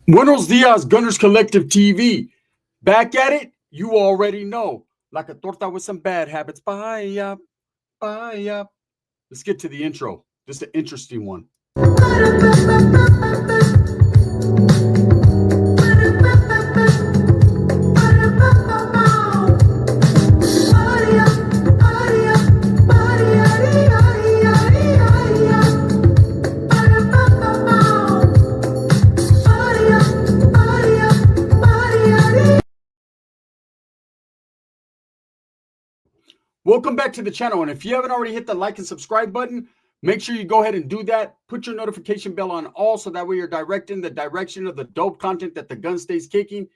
Buenos dias, Gunners Collective TV. Back at it, you already know. Like a torta with some bad habits. Bye up, bye up. Let's get to the intro. This is an interesting one. Welcome back to the channel, and if you haven't already hit the like and subscribe button, make sure you go ahead and do that. Put your notification bell on all so that way you're directing the direction of the dope content that the gun stays kicking,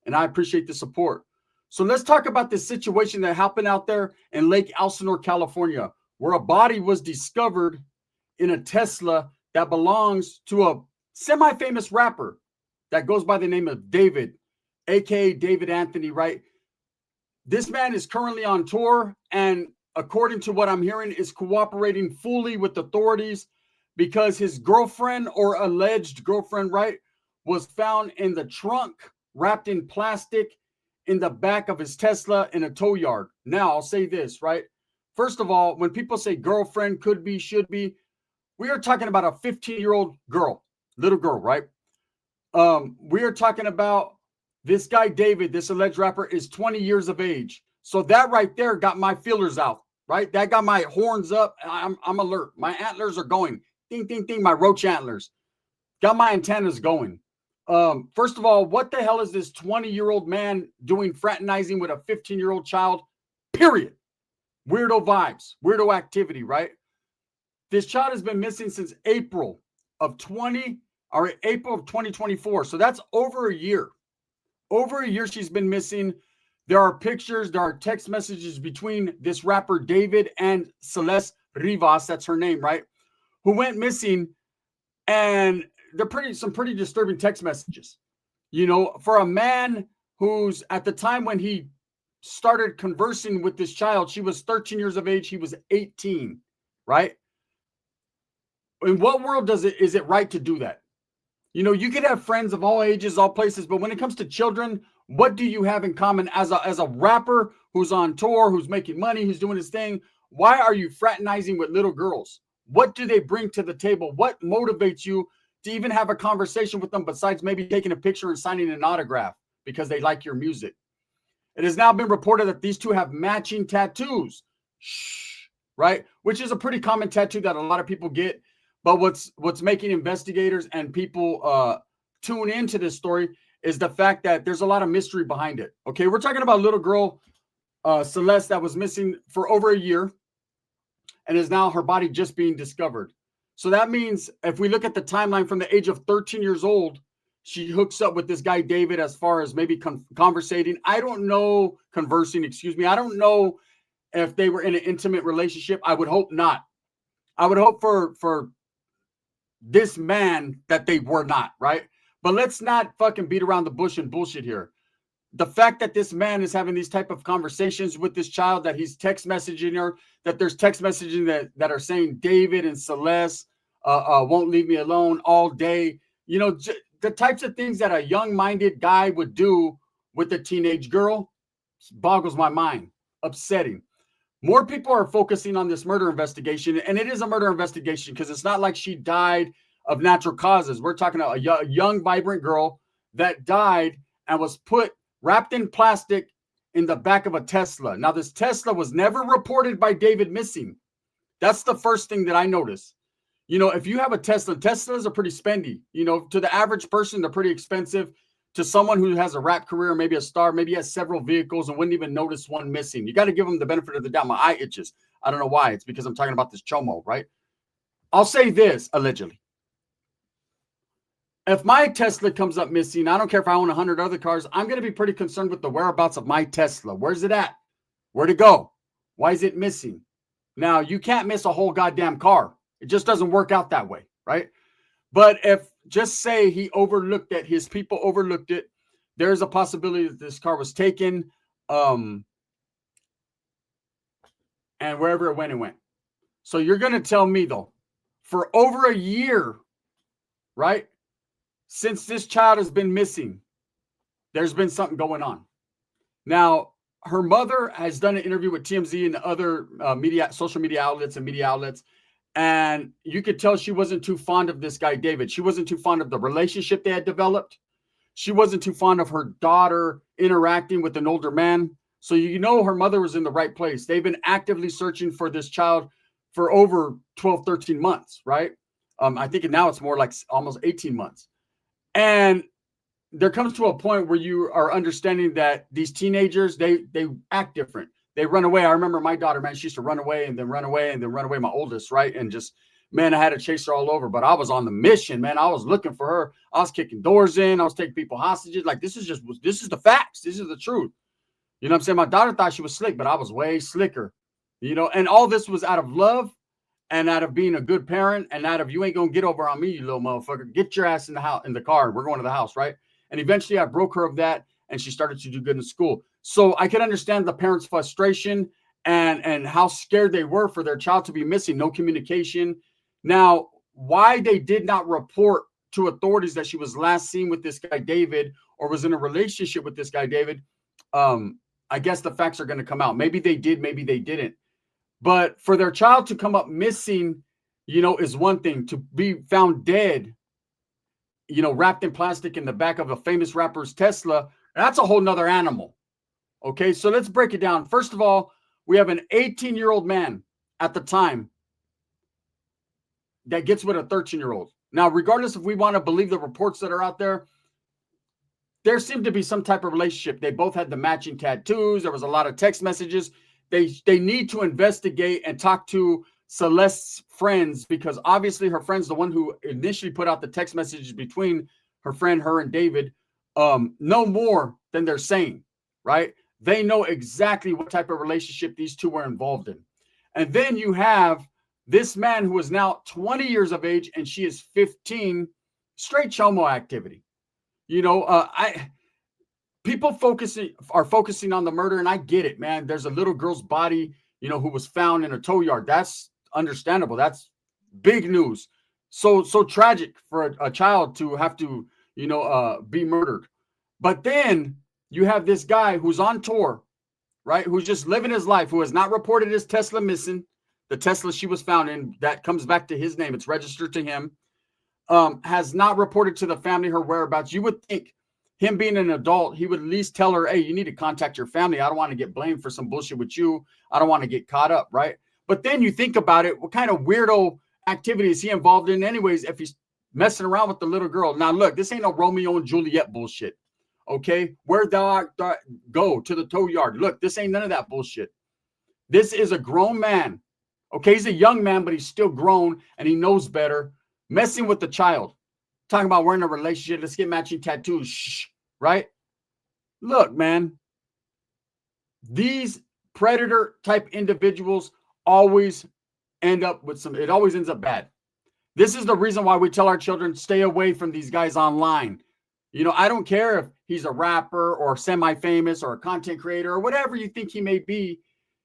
and I appreciate the support. So let's talk about this situation that happened out there in Lake Elsinore, California, where a body was discovered in a Tesla that belongs to a semi-famous rapper that goes by the name of David, aka David Anthony, right? This man is currently on tour, and according to what I'm hearing, is cooperating fully with authorities because his girlfriend, or alleged girlfriend, right, was found in the trunk, wrapped in plastic, in the back of his Tesla in a tow yard. Now, I'll say this, right? First of all, when people say girlfriend, could be, should be, we are talking about a 15-year-old girl, little girl, right? We are talking about this guy, David, this alleged rapper, is 20 years of age. So that right there got my feelers out, right? That got my horns up. I'm alert. My antlers are going. Ding, ding, ding. My roach antlers. Got my antennas going. First of all, what the hell is this 20-year-old man doing fraternizing with a 15-year-old child? Period. Weirdo vibes. Weirdo activity, right? This child has been missing since April of 2024. So that's over a year. Over a year she's been missing. There are pictures, there are text messages between this rapper David and Celeste Rivas, that's her name, right? Who went missing, and they're some pretty disturbing text messages. You know, for a man who's at the time when he started conversing with this child, she was 13 years of age, he was 18, right? In what world is it right to do that? You know, you could have friends of all ages, all places, but when it comes to children, what do you have in common as a rapper who's on tour, who's making money, who's doing his thing? Why are you fraternizing with little girls? What do they bring to the table? What motivates you to even have a conversation with them besides maybe taking a picture and signing an autograph because they like your music? It has now been reported that these two have matching tattoos, right? Which is a pretty common tattoo that a lot of people get. But what's making investigators and people tune into this story is the fact that there's a lot of mystery behind it. Okay, we're talking about little girl Celeste that was missing for over a year, and is now her body just being discovered. So that means if we look at the timeline from the age of 13 years old, she hooks up with this guy David as far as maybe conversating. I don't know, conversing, excuse me. I don't know if they were in an intimate relationship. I would hope not. I would hope for this man that they were not, right? But let's not fucking beat around the bush and bullshit here. The fact that this man is having these type of conversations with this child, that he's text messaging her, that there's text messaging that are saying David and Celeste won't leave me alone all day. You know, the types of things that a young-minded guy would do with a teenage girl boggles my mind. Upsetting. More people are focusing on this murder investigation, and it is a murder investigation because it's not like she died of natural causes. We're talking about a young, vibrant girl that died and was wrapped in plastic in the back of a Tesla. Now, this Tesla was never reported by David missing. That's the first thing that I noticed. You know, if you have a Tesla, Teslas are pretty spendy. You know, to the average person, they're pretty expensive. To someone who has a rap career, maybe a star, maybe has several vehicles and wouldn't even notice one missing. You got to give them the benefit of the doubt. My eye itches. I don't know why. It's because I'm talking about this chomo, right? I'll say this, allegedly. If my Tesla comes up missing, I don't care if I own 100 other cars, I'm going to be pretty concerned with the whereabouts of my Tesla. Where's it at? Where'd it go? Why is it missing? Now, you can't miss a whole goddamn car. It just doesn't work out that way, right? But if, just say he overlooked it, his people overlooked it, there's a possibility that this car was taken, and wherever it went. So you're going to tell me, though, for over a year, right, Since this child has been missing, there's been something going on. Now, her mother has done an interview with TMZ and other social media outlets and media outlets. And you could tell she wasn't too fond of this guy, David. She wasn't too fond of the relationship they had developed. She wasn't too fond of her daughter interacting with an older man. So, you know, her mother was in the right place. They've been actively searching for this child for over 12, 13 months, right? I think now it's more like almost 18 months. And there comes to a point where you are understanding that these teenagers, they act different. They run away. I remember my daughter, man, she used to run away and then run away and then run away, my oldest, right? And just, man, I had to chase her all over, but I was on the mission, man. I was looking for her. I was kicking doors in. I was taking people hostages. Like, this is the facts. This is the truth. You know what I'm saying? My daughter thought she was slick, but I was way slicker, you know, and all this was out of love and out of being a good parent and out of, you ain't going to get over on me, you little motherfucker. Get your ass in the house, in the car. We're going to the house, right? And eventually I broke her of that and she started to do good in school. So I could understand the parents' frustration and how scared they were for their child to be missing, no communication. Now, why they did not report to authorities that she was last seen with this guy, David, or was in a relationship with this guy, David, I guess the facts are going to come out. Maybe they did, maybe they didn't. But for their child to come up missing, you know, is one thing. To be found dead, you know, wrapped in plastic in the back of a famous rapper's Tesla, that's a whole nother animal. Okay, so let's break it down. First of all, we have an 18-year-old man at the time that gets with a 13-year-old. Now, regardless if we want to believe the reports that are out there seemed to be some type of relationship. They both had the matching tattoos. There was a lot of text messages. They need to investigate and talk to Celeste's friends, because obviously her friend's the one who initially put out the text messages between her friend, her and David, know more than they're saying, right? They know exactly what type of relationship these two were involved in. And then you have this man who is now 20 years of age and she is 15, straight chomo activity. You know, people are focusing on the murder, and I get it, man. There's a little girl's body, you know, who was found in a tow yard. That's understandable. That's big news. So tragic for a child to have to, you know, be murdered. But then you have this guy who's on tour, right? Who's just living his life, who has not reported his Tesla missing. The Tesla she was found in, that comes back to his name. It's registered to him. Has not reported to the family her whereabouts. You would think, him being an adult, he would at least tell her, hey, you need to contact your family. I don't want to get blamed for some bullshit with you. I don't want to get caught up, right? But then you think about it, what kind of weirdo activity is he involved in anyways if he's messing around with the little girl? Now, look, this ain't no Romeo and Juliet bullshit, okay? Where'd the go? To the tow yard. Look, this ain't none of that bullshit. This is a grown man, okay? He's a young man, but he's still grown, and he knows better. Messing with the child. Talking about we're in a relationship. Let's get matching tattoos. Shh, right? Look, man. These predator type individuals always end up with it always ends up bad. This is the reason why we tell our children, stay away from these guys online. You know, I don't care if he's a rapper or semi-famous or a content creator or whatever you think he may be.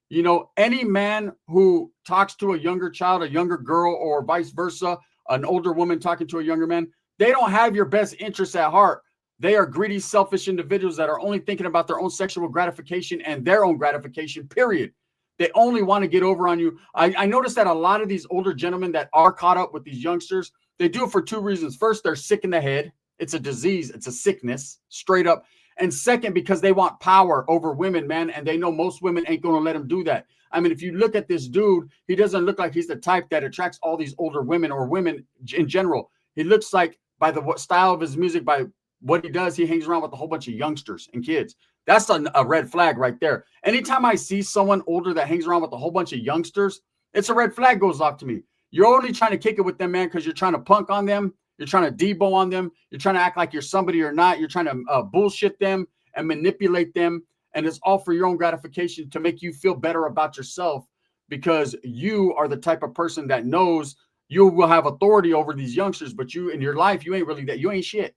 You know, any man who talks to a younger child, a younger girl, or vice versa, an older woman talking to a younger man, they don't have your best interests at heart. They are greedy, selfish individuals that are only thinking about their own sexual gratification and their own gratification, period. They only want to get over on you. I noticed that a lot of these older gentlemen that are caught up with these youngsters, they do it for two reasons. First, they're sick in the head. It's a disease. It's a sickness, straight up. And second, because they want power over women, man, and they know most women ain't going to let them do that. I mean, if you look at this dude, he doesn't look like he's the type that attracts all these older women or women in general. He looks like, by the style of his music, by what he does, he hangs around with a whole bunch of youngsters and kids. That's a red flag right there. Anytime I see someone older that hangs around with a whole bunch of youngsters, it's a red flag goes off to me. You're only trying to kick it with them, man, because you're trying to punk on them. You're trying to debo on them. You're trying to act like you're somebody or not. You're trying to bullshit them and manipulate them. And it's all for your own gratification to make you feel better about yourself, because you are the type of person that knows you will have authority over these youngsters, but you in your life, you ain't really that. You ain't shit.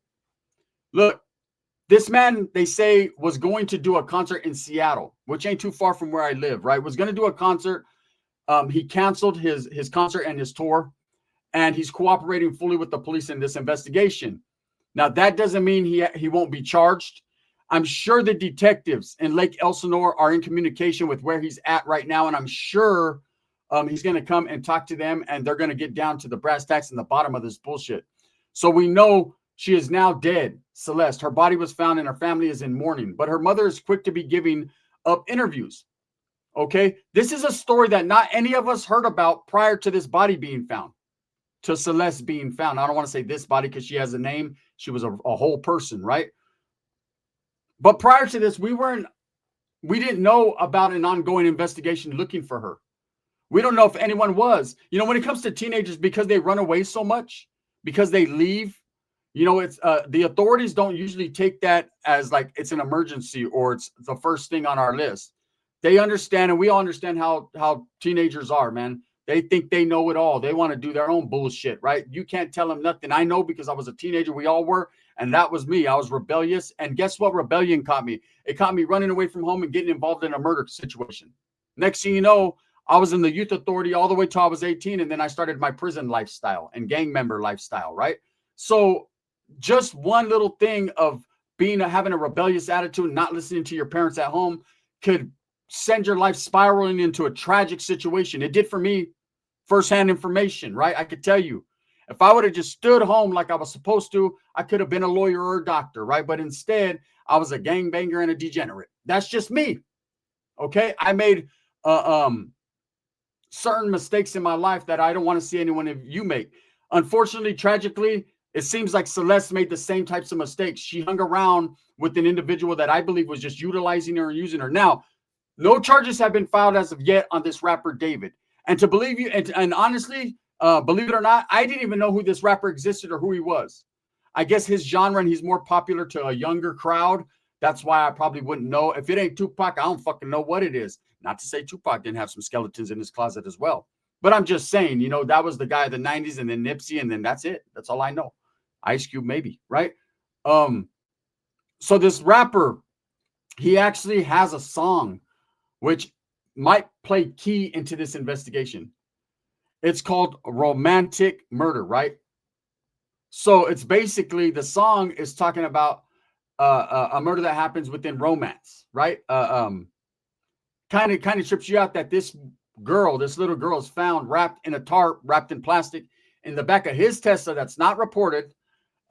Look, this man, they say, was going to do a concert in Seattle, which ain't too far from where I live, right? Was going to do a concert. He canceled his concert and his tour, and he's cooperating fully with the police in this investigation. Now, that doesn't mean he won't be charged. I'm sure the detectives in Lake Elsinore are in communication with where he's at right now, and I'm sure he's going to come and talk to them, and they're going to get down to the brass tacks and the bottom of this bullshit. So we know she is now dead, Celeste. Her body was found, and her family is in mourning, but her mother is quick to be giving up interviews. Okay, this is a story that not any of us heard about prior to this body being found, to Celeste being found. I don't want to say this body because she has a name. She was a whole person, right? But prior to this, we didn't know about an ongoing investigation looking for her. We don't know if anyone was. You know, when it comes to teenagers, because they run away so much, because they leave, you know, it's the authorities don't usually take that as like it's an emergency or it's the first thing on our list. They understand, and we all understand how teenagers are, man. They think they know it all. They want to do their own bullshit, right? You can't tell them nothing. I know because I was a teenager. We all were. And that was me. I was rebellious. And guess what? Rebellion caught me. It caught me running away from home and getting involved in a murder situation. Next thing you know, I was in the youth authority all the way till I was 18. And then I started my prison lifestyle and gang member lifestyle, right? So just one little thing of having a rebellious attitude, not listening to your parents at home could send your life spiraling into a tragic situation. It did for me. Firsthand information, right? I could tell you, if I would have just stood home like I was supposed to, I could have been a lawyer or a doctor, right? But instead, I was a gangbanger and a degenerate. That's just me. Okay, I made certain mistakes in my life that I don't want to see anyone of you make. Unfortunately, tragically, it seems like Celeste made the same types of mistakes. She hung around with an individual that I believe was just utilizing her and using her. Now, no charges have been filed as of yet on this rapper David. And to believe you, and honestly, believe it or not, I didn't even know who this rapper existed or who he was. I guess his genre, and he's more popular to a younger crowd. That's why I probably wouldn't know. If it ain't Tupac, I don't fucking know what it is. Not to say Tupac didn't have some skeletons in his closet as well. But I'm just saying, you know, that was the guy of the 90s, and then Nipsey, and then that's it. That's all I know. Ice Cube, maybe, right? So this rapper, he actually has a song which might play key into this investigation. It's called Romantic Murder, right? So it's basically, the song is talking about a murder that happens within romance, right? Kind of trips you out that this little girl is found wrapped in a tarp, wrapped in plastic in the back of his Tesla that's not reported.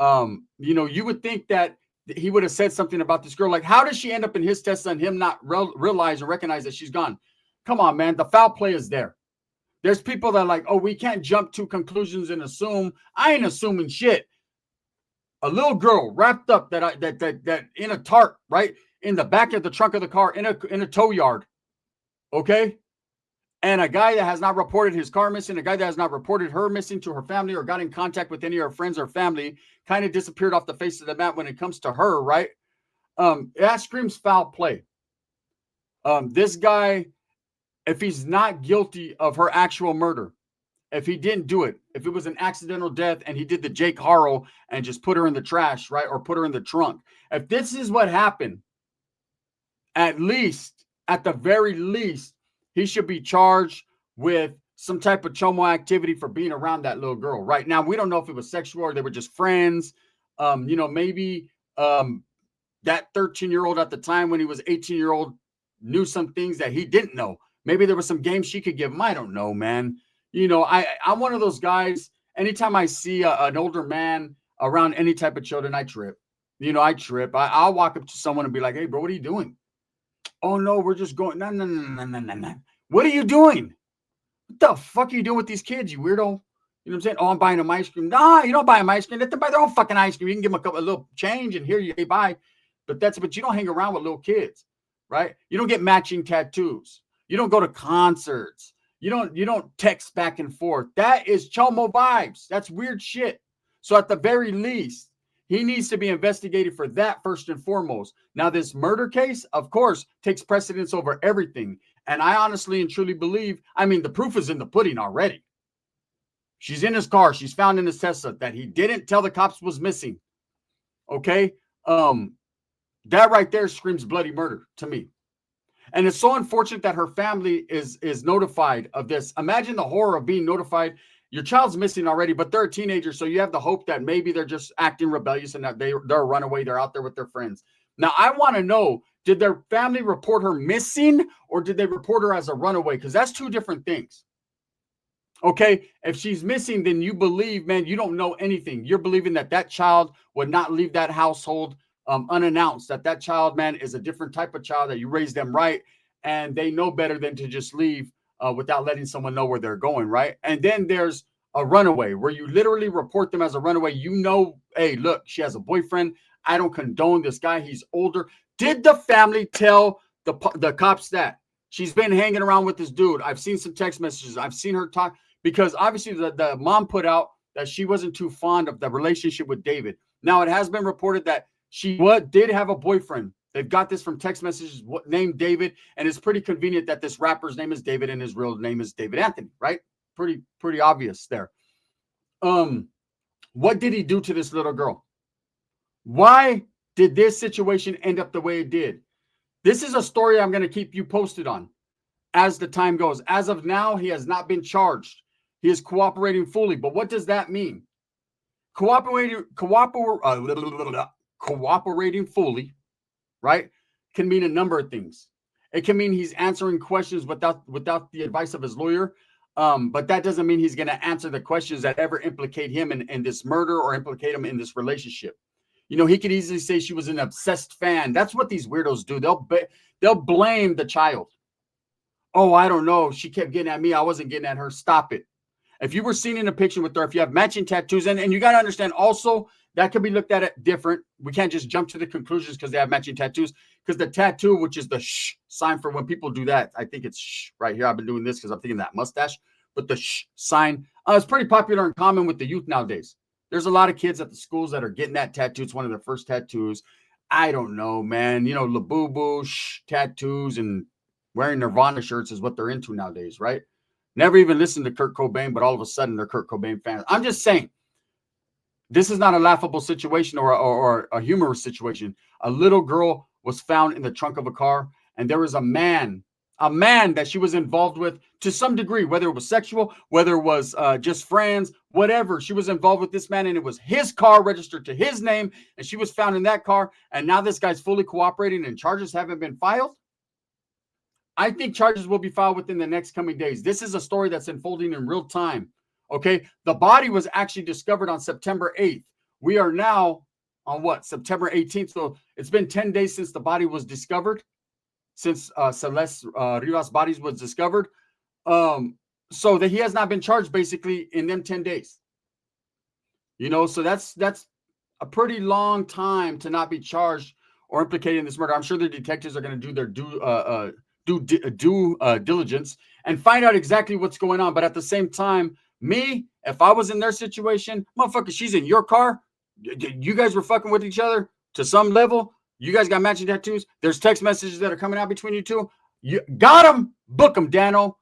You know, you would think that he would have said something about this girl. Like, how does she end up in his Tesla and him not realize or recognize that she's gone? Come on, man. The foul play is there. There's people that are like, oh, we can't jump to conclusions and assume. I ain't assuming shit. A little girl wrapped up that in a tarp, right? In the back of the trunk of the car, in a tow yard. Okay? And a guy that has not reported his car missing, a guy that has not reported her missing to her family or got in contact with any of her friends or family, kind of disappeared off the face of the map when it comes to her, right? That screams foul play. This guy, if he's not guilty of her actual murder, if he didn't do it, if it was an accidental death and he did the Jake Harrell and just put her in the trash, right? Or put her in the trunk. If this is what happened, at the very least, he should be charged with some type of chomo activity for being around that little girl. Right now, we don't know if it was sexual or they were just friends. You know, maybe that 13-year-old at the time when he was 18-year-old knew some things that he didn't know. Maybe there was some games she could give him. I don't know, man. You know, I'm one of those guys. Anytime I see an older man around any type of children, I trip. You know, I trip. I'll walk up to someone and be like, hey, bro, what are you doing? Oh, no, we're just going. No. What are you doing? What the fuck are you doing with these kids, you weirdo? You know what I'm saying? Oh, I'm buying them ice cream. Nah, you don't buy them ice cream. Let them buy their own fucking ice cream. You can give them a little change and here you buy. But you don't hang around with little kids, right? You don't get matching tattoos. You don't go to concerts. You don't text back and forth. That is chomo vibes. That's weird shit. So at the very least, he needs to be investigated for that first and foremost. Now, this murder case, of course, takes precedence over everything. And I honestly and truly believe, I mean, the proof is in the pudding already. She's in his car. She's found in his Tesla that he didn't tell the cops was missing. Okay? That right there screams bloody murder to me. And it's so unfortunate that her family is notified of this. Imagine the horror of being notified. Your child's missing already, but they're a teenager, so you have the hope that maybe they're just acting rebellious and that they're a runaway. They're out there with their friends. Now, I want to know, did their family report her missing or did they report her as a runaway? Because that's two different things. Okay, if she's missing, then you believe, man, you don't know anything. You're believing that that child would not leave that household unannounced, that child, man, is a different type of child, that you raised them right, and they know better than to just leave without letting someone know where they're going, right? And then there's a runaway where you literally report them as a runaway. You know, hey, look, she has a boyfriend. I don't condone this guy. He's older. Did the family tell the cops that she's been hanging around with this dude? I've seen some text messages. I've seen her talk, because obviously the mom put out that she wasn't too fond of the relationship with David. Now, it has been reported that she did have a boyfriend. They've got this from text messages named David, and it's pretty convenient that this rapper's name is David and his real name is David Anthony, right? Pretty obvious there. What did he do to this little girl? Why did this situation end up the way it did? This is a story I'm going to keep you posted on as the time goes. As of now, he has not been charged. He is cooperating fully. But what does that mean? Cooperating fully, right, can mean a number of things. It can mean he's answering questions without the advice of his lawyer. But that doesn't mean he's going to answer the questions that ever implicate him in this murder or implicate him in this relationship. You know, he could easily say she was an obsessed fan. That's what these weirdos do. They'll blame the child. Oh, I don't know. She kept getting at me. I wasn't getting at her. Stop it. If you were seen in a picture with her, if you have matching tattoos, and you got to understand also that could be looked at it different. We can't just jump to the conclusions because they have matching tattoos, because the tattoo, which is the shh sign for when people do that, I think it's shh right here. I've been doing this because I'm thinking that mustache, but the shh sign is pretty popular and common with the youth nowadays. There's a lot of kids at the schools that are getting that tattoo. It's one of their first tattoos. I don't know, man. You know, Labubu, shh, tattoos, and wearing Nirvana shirts is what they're into nowadays, right? Never even listened to Kurt Cobain, but all of a sudden they're Kurt Cobain fans. I'm just saying, this is not a laughable situation or a humorous situation. A little girl was found in the trunk of a car, and there was a man that she was involved with to some degree, whether it was sexual, whether it was just friends, whatever. She was involved with this man, and it was his car registered to his name, and she was found in that car, and now this guy's fully cooperating and charges haven't been filed. I think charges will be filed within the next coming days. This is a story that's unfolding in real time. Okay. The body was actually discovered on September 8th. We are now on what? September 18th. So it's been 10 days since the body was discovered, since Celeste Rivas' body was discovered. So that he has not been charged basically in them 10 days. You know, so that's a pretty long time to not be charged or implicated in this murder. I'm sure the detectives are going to do their due diligence and find out exactly what's going on. But at the same time, me, if I was in their situation, motherfucker, she's in your car. You guys were fucking with each other to some level. You guys got matching tattoos. There's text messages that are coming out between you two. You got them. Book them, Dano.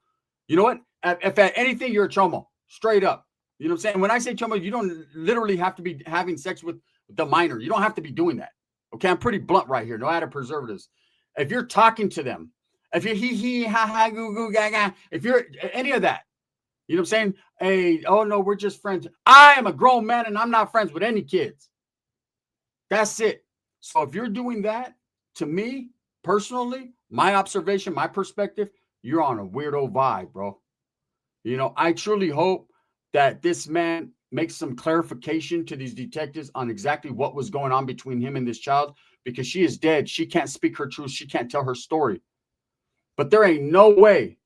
You know what? If at anything, you're a chomo. Straight up. You know what I'm saying? When I say chomo, you don't literally have to be having sex with the minor. You don't have to be doing that. Okay? I'm pretty blunt right here. No added preservatives. If you're talking to them, if you're he, ha, ha, goo, goo, ga, ga, if you're any of that, you know what I'm saying? Hey, oh no, we're just friends. I am a grown man and I'm not friends with any kids. That's it. So if you're doing that, to me, personally, my observation, my perspective, you're on a weirdo vibe, bro. You know, I truly hope that this man makes some clarification to these detectives on exactly what was going on between him and this child, because she is dead. She can't speak her truth. She can't tell her story. But there ain't no way,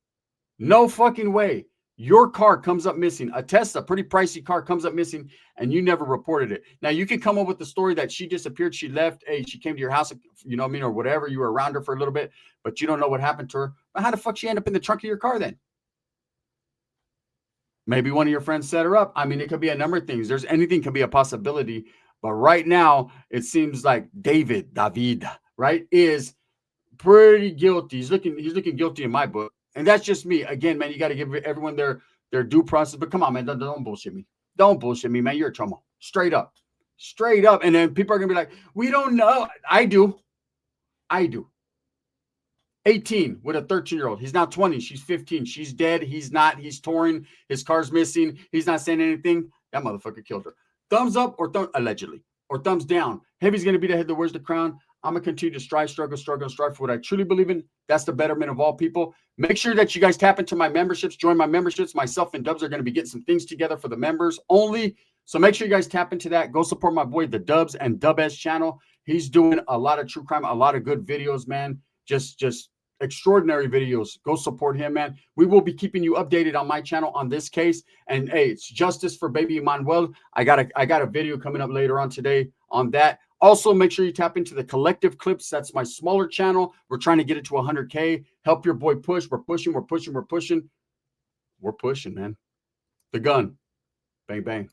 no fucking way, your car comes up missing. A Tesla, pretty pricey car, comes up missing, and you never reported it. Now, you can come up with the story that she disappeared, she left, hey, she came to your house, you know what I mean, or whatever, you were around her for a little bit, but you don't know what happened to her. But how the fuck she end up in the trunk of your car then? Maybe one of your friends set her up. I mean, it could be a number of things. Anything can be a possibility. But right now, it seems like David, right, is pretty guilty. He's looking guilty in my book. And that's just me. Again, man, you got to give everyone their due process. But come on, man, don't bullshit me. Don't bullshit me, man. You're a trauma. Straight up. Straight up. And then people are going to be like, we don't know. I do. 18 with a 13-year-old. He's now 20. She's 15. She's dead. He's not. He's touring. His car's missing. He's not saying anything. That motherfucker killed her. Thumbs up or allegedly, or thumbs down. Heavy's going to be the head that wears the crown. I'm going to continue to strive for what I truly believe in. That's the betterment of all people. Make sure that you guys tap into my memberships. Join my memberships. Myself and Dubs are going to be getting some things together for the members only. So make sure you guys tap into that. Go support my boy, the Dubs and Dubez channel. He's doing a lot of true crime, a lot of good videos, man. Just extraordinary videos. Go support him, man. We will be keeping you updated on my channel on this case. And hey, it's justice for baby Manuel. I got a video coming up later on today on that. Also, make sure you tap into the Collective Clips. That's my smaller channel. We're trying to get it to 100K. Help your boy push. We're pushing, man. The gun. Bang, bang.